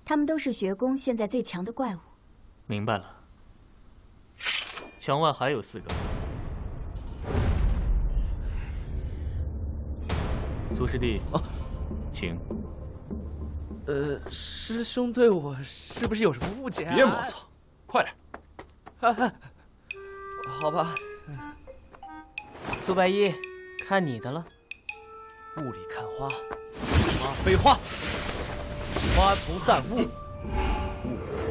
他们都是学宫现在最强的怪物。明白了。墙外还有4个。苏师弟，请。师兄对我是不是有什么误解啊？别磨蹭，快点！好吧。苏白衣，看你的了。雾里看花，花非花，花丛散雾，雾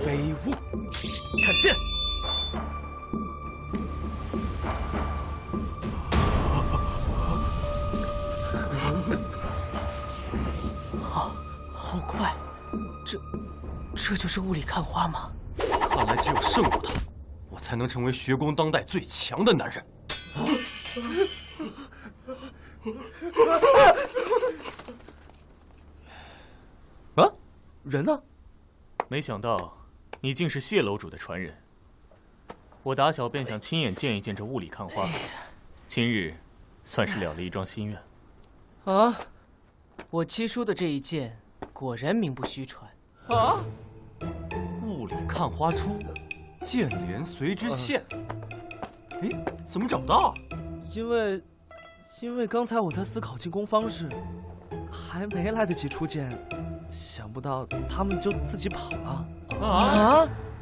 非雾。看剑！好快，这就是雾里看花吗？看来只有胜过他，我才能成为学宫当代最强的男人。啊，人呢？没想到你竟是谢楼主的传人。我打小便想亲眼见一见这雾里看花，今日算是了了一桩心愿。啊，我七叔的这一剑果然名不虚传。啊！雾里看花出，剑连随之现。哎，怎么找不到？因为刚才我在思考进攻方式，还没来得及出剑，想不到他们就自己跑了。啊！